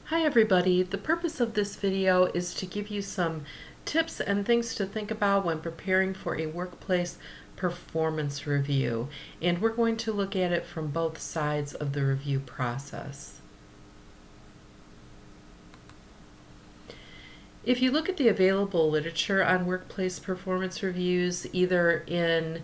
Hi everybody, the purpose of this video is to give you some tips and things to think about when preparing for a workplace performance review, and we're going to look at it from both sides of the review process. If you look at the available literature on workplace performance reviews, either in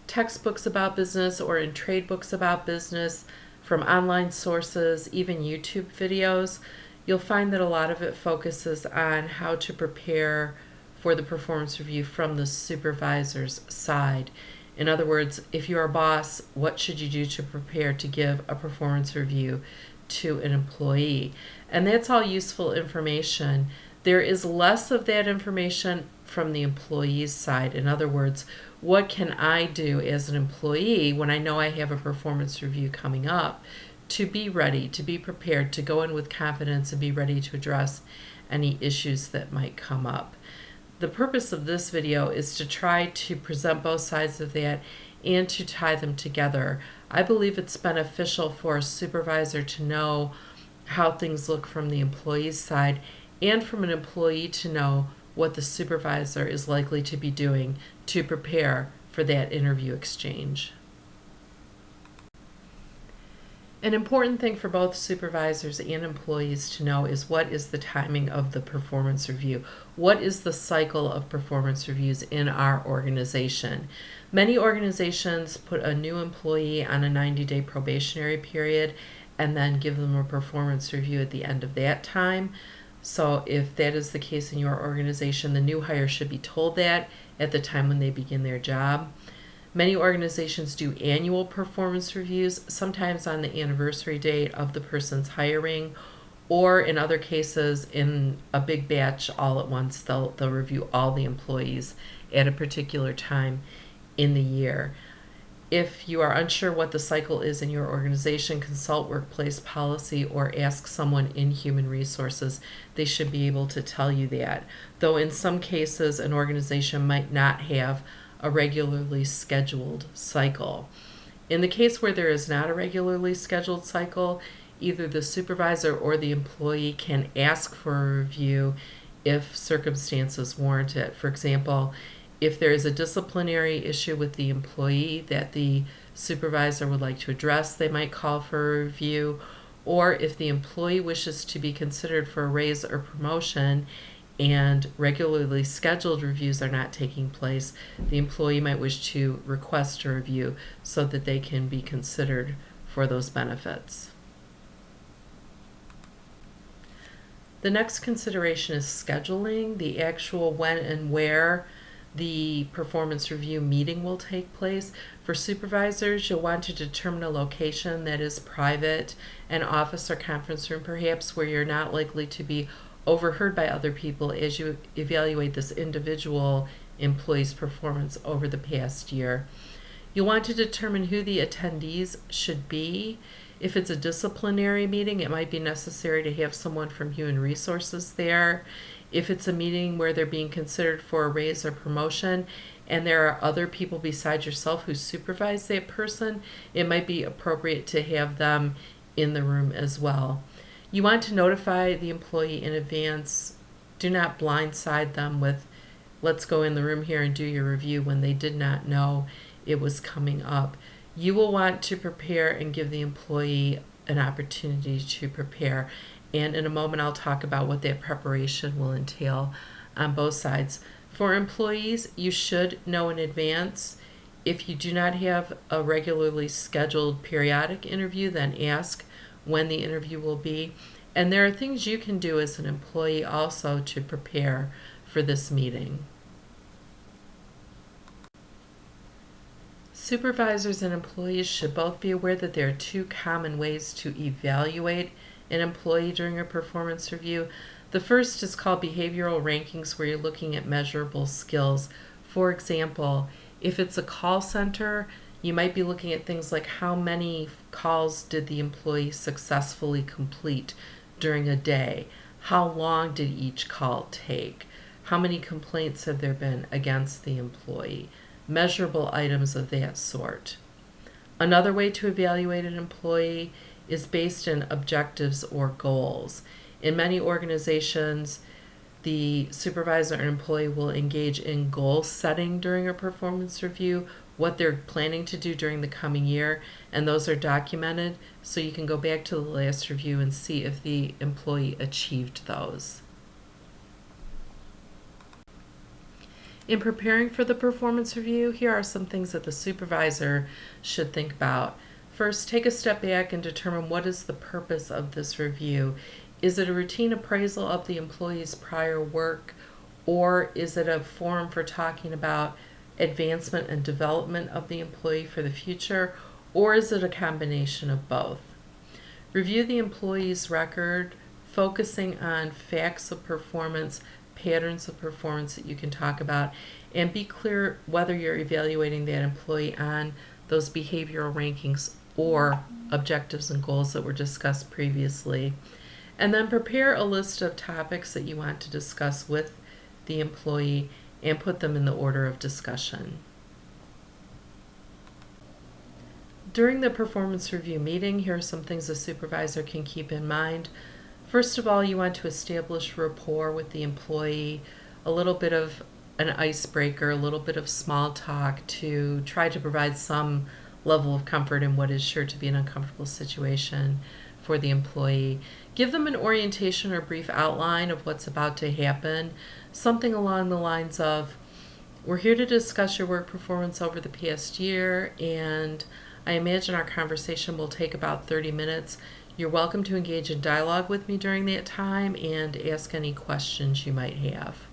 textbooks about business or in trade books about business, from online sources, even YouTube videos, you'll find that a lot of it focuses on how to prepare for the performance review from the supervisor's side. In other words, if you're a boss, what should you do to prepare to give a performance review to an employee? And that's all useful information. There is less of that information from the employee's side. In other words, what can I do as an employee when I know I have a performance review coming up to be ready, to be prepared, to go in with confidence and be ready to address any issues that might come up. The purpose of this video is to try to present both sides of that and to tie them together. I believe it's beneficial for a supervisor to know how things look from the employee's side, and from an employee to know what the supervisor is likely to be doing to prepare for that interview exchange. An important thing for both supervisors and employees to know is what is the timing of the performance review? What is the cycle of performance reviews in our organization? Many organizations put a new employee on a 90-day probationary period and then give them a performance review at the end of that time. So if that is the case in your organization, the new hire should be told that at the time when they begin their job. Many organizations do annual performance reviews, sometimes on the anniversary date of the person's hiring, or in other cases in a big batch all at once. They'll review all the employees at a particular time in the year. If you are unsure what the cycle is in your organization, consult workplace policy or ask someone in human resources. They should be able to tell you that. Though in some cases, an organization might not have a regularly scheduled cycle. In the case where there is not a regularly scheduled cycle, either the supervisor or the employee can ask for a review if circumstances warrant it. For example, if there is a disciplinary issue with the employee that the supervisor would like to address, they might call for a review. Or if the employee wishes to be considered for a raise or promotion and regularly scheduled reviews are not taking place, the employee might wish to request a review so that they can be considered for those benefits. The next consideration is scheduling, the actual when and where the performance review meeting will take place. For supervisors, you'll want to determine a location that is private, an office or conference room perhaps, where you're not likely to be overheard by other people as you evaluate this individual employee's performance over the past year. You'll want to determine who the attendees should be. If it's a disciplinary meeting, it might be necessary to have someone from human resources there. If it's a meeting where they're being considered for a raise or promotion and there are other people besides yourself who supervise that person, it might be appropriate to have them in the room as well. You want to notify the employee in advance. Do not blindside them with, let's go in the room here and do your review, when they did not know it was coming up. You will want to prepare and give the employee an opportunity to prepare. And in a moment, I'll talk about what that preparation will entail on both sides. For employees, you should know in advance. If you do not have a regularly scheduled periodic interview, then ask when the interview will be. And there are things you can do as an employee also to prepare for this meeting. Supervisors and employees should both be aware that there are two common ways to evaluate an employee during a performance review. The first is called behavioral rankings, where you're looking at measurable skills. For example, if it's a call center, you might be looking at things like how many calls did the employee successfully complete during a day? How long did each call take? How many complaints have there been against the employee? Measurable items of that sort. Another way to evaluate an employee is based on objectives or goals. In many organizations, the supervisor and employee will engage in goal setting during a performance review, what they're planning to do during the coming year, and those are documented so you can go back to the last review and see if the employee achieved those. In preparing for the performance review, here are some things that the supervisor should think about. First, take a step back and determine what is the purpose of this review. Is it a routine appraisal of the employee's prior work, or is it a forum for talking about advancement and development of the employee for the future, or is it a combination of both? Review the employee's record, focusing on facts of performance, patterns of performance that you can talk about, and be clear whether you're evaluating that employee on those behavioral rankings or objectives and goals that were discussed previously. And then prepare a list of topics that you want to discuss with the employee and put them in the order of discussion. During the performance review meeting, here are some things a supervisor can keep in mind. First of all, you want to establish rapport with the employee, a little bit of an icebreaker, a little bit of small talk to try to provide some level of comfort in what is sure to be an uncomfortable situation for the employee. Give them an orientation or brief outline of what's about to happen, something along the lines of, we're here to discuss your work performance over the past year, and I imagine our conversation will take about 30 minutes. You're welcome to engage in dialogue with me during that time and ask any questions you might have.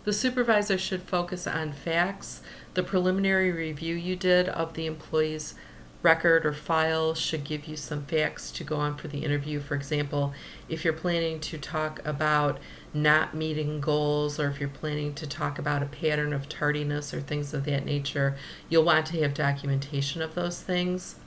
The supervisor should focus on facts. The preliminary review you did of the employee's record or file should give you some facts to go on for the interview. For example, if you're planning to talk about not meeting goals, or if you're planning to talk about a pattern of tardiness or things of that nature, you'll want to have documentation of those things.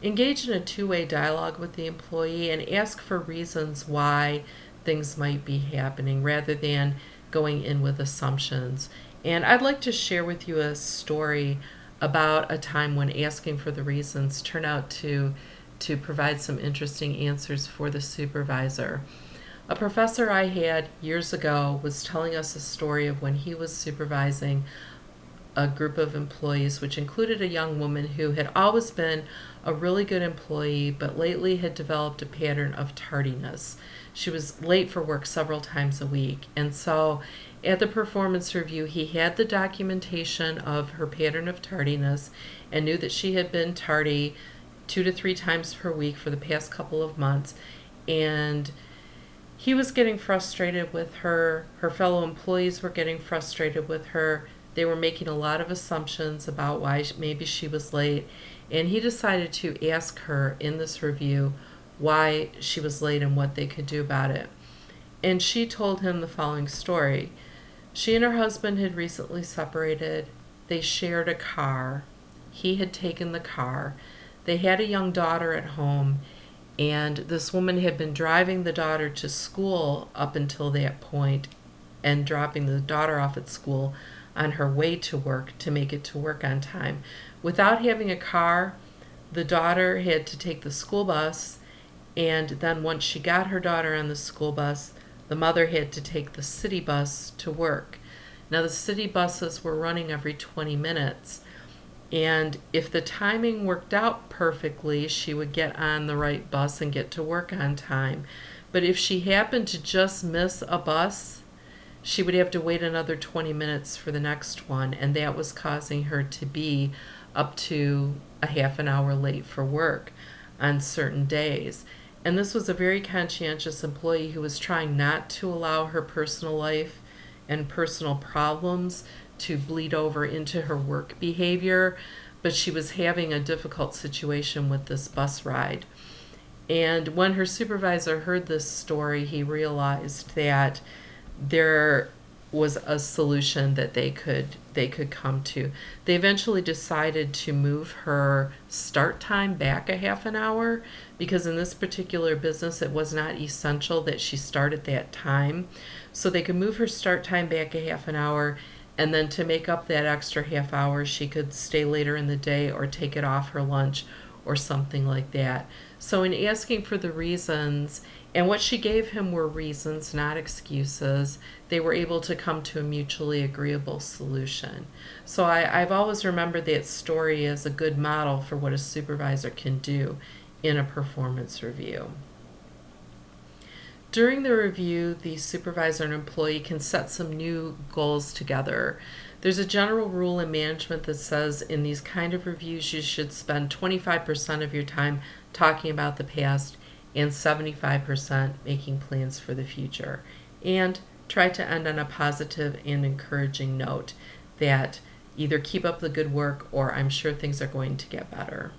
Engage in a two-way dialogue with the employee and ask for reasons why things might be happening rather than going in with assumptions. And I'd like to share with you a story about a time when asking for the reasons turned out to provide some interesting answers for the supervisor. A professor I had years ago was telling us a story of when he was supervising a group of employees, which included a young woman who had always been a really good employee, but lately had developed a pattern of tardiness. She was late for work several times a week, and so at the performance review, he had the documentation of her pattern of tardiness and knew that she had been tardy 2 to 3 times per week for the past couple of months, and he was getting frustrated with her. Her fellow employees were getting frustrated with her. They were making a lot of assumptions about why maybe she was late, and he decided to ask her in this review why she was late and what they could do about it. And she told him the following story. She and her husband had recently separated. They shared a car. He had taken the car. They had a young daughter at home, and this woman had been driving the daughter to school up until that point and dropping the daughter off at school on her way to work to make it to work on time. Without having a car, the daughter had to take the school bus, and then once she got her daughter on the school bus, the mother had to take the city bus to work. Now, the city buses were running every 20 minutes, and if the timing worked out perfectly, she would get on the right bus and get to work on time. But if she happened to just miss a bus, she would have to wait another 20 minutes for the next one, and that was causing her to be up to a half an hour late for work on certain days. And this was a very conscientious employee who was trying not to allow her personal life and personal problems to bleed over into her work behavior, but she was having a difficult situation with this bus ride. And when her supervisor heard this story, he realized that there was a solution that they could come to. They eventually decided to move her start time back a half an hour, because in this particular business it was not essential that she start at that time. So they could move her start time back a half an hour, and then to make up that extra half hour she could stay later in the day or take it off her lunch or something like that. So in asking for the reasons, and what she gave him were reasons, not excuses, they were able to come to a mutually agreeable solution. So I've always remembered that story as a good model for what a supervisor can do in a performance review. During the review, the supervisor and employee can set some new goals together. There's a general rule in management that says in these kind of reviews you should spend 25% of your time talking about the past and 75% making plans for the future. And try to end on a positive and encouraging note that either keep up the good work or I'm sure things are going to get better.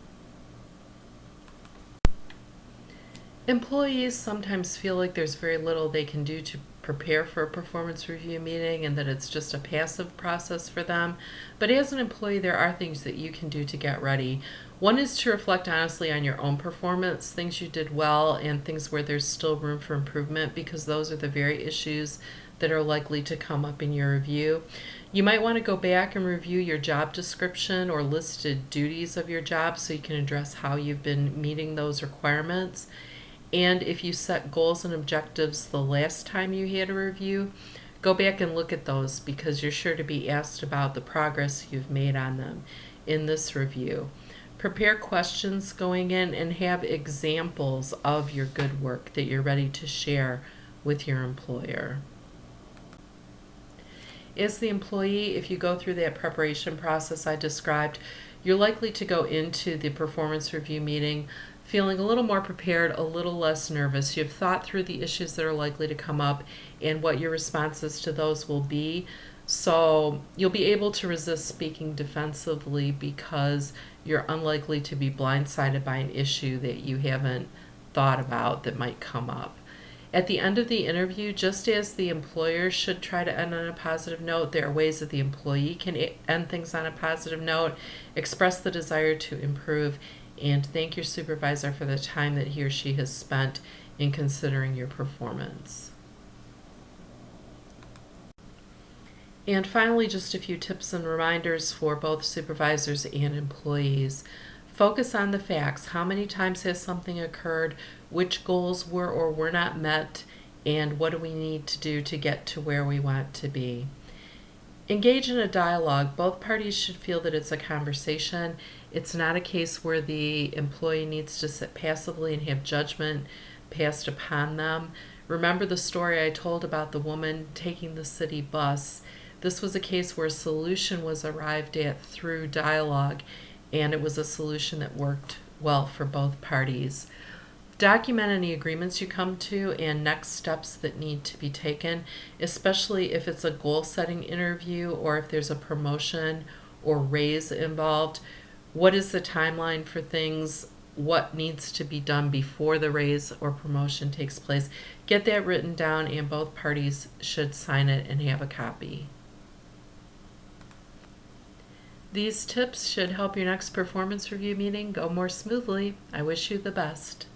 Employees sometimes feel like there's very little they can do to prepare for a performance review meeting and that it's just a passive process for them. But as an employee, there are things that you can do to get ready. One is to reflect honestly on your own performance, things you did well and things where there's still room for improvement, because those are the very issues that are likely to come up in your review. You might want to go back and review your job description or listed duties of your job so you can address how you've been meeting those requirements. And if you set goals and objectives the last time you had a review, go back and look at those because you're sure to be asked about the progress you've made on them in this review. Prepare questions going in and have examples of your good work that you're ready to share with your employer. As the employee, if you go through that preparation process I described, you're likely to go into the performance review meeting feeling a little more prepared, a little less nervous. You've thought through the issues that are likely to come up and what your responses to those will be. So you'll be able to resist speaking defensively because you're unlikely to be blindsided by an issue that you haven't thought about that might come up. At the end of the interview, just as the employer should try to end on a positive note, there are ways that the employee can end things on a positive note, express the desire to improve, and thank your supervisor for the time that he or she has spent in considering your performance. And finally, just a few tips and reminders for both supervisors and employees. Focus on the facts. How many times has something occurred? Which goals were or were not met? And what do we need to do to get to where we want to be? Engage in a dialogue. Both parties should feel that it's a conversation. It's not a case where the employee needs to sit passively and have judgment passed upon them. Remember the story I told about the woman taking the city bus. This was a case where a solution was arrived at through dialogue, and it was a solution that worked well for both parties. Document any agreements you come to and next steps that need to be taken, especially if it's a goal-setting interview or if there's a promotion or raise involved. What is the timeline for things? What needs to be done before the raise or promotion takes place? Get that written down, and both parties should sign it and have a copy. These tips should help your next performance review meeting go more smoothly. I wish you the best.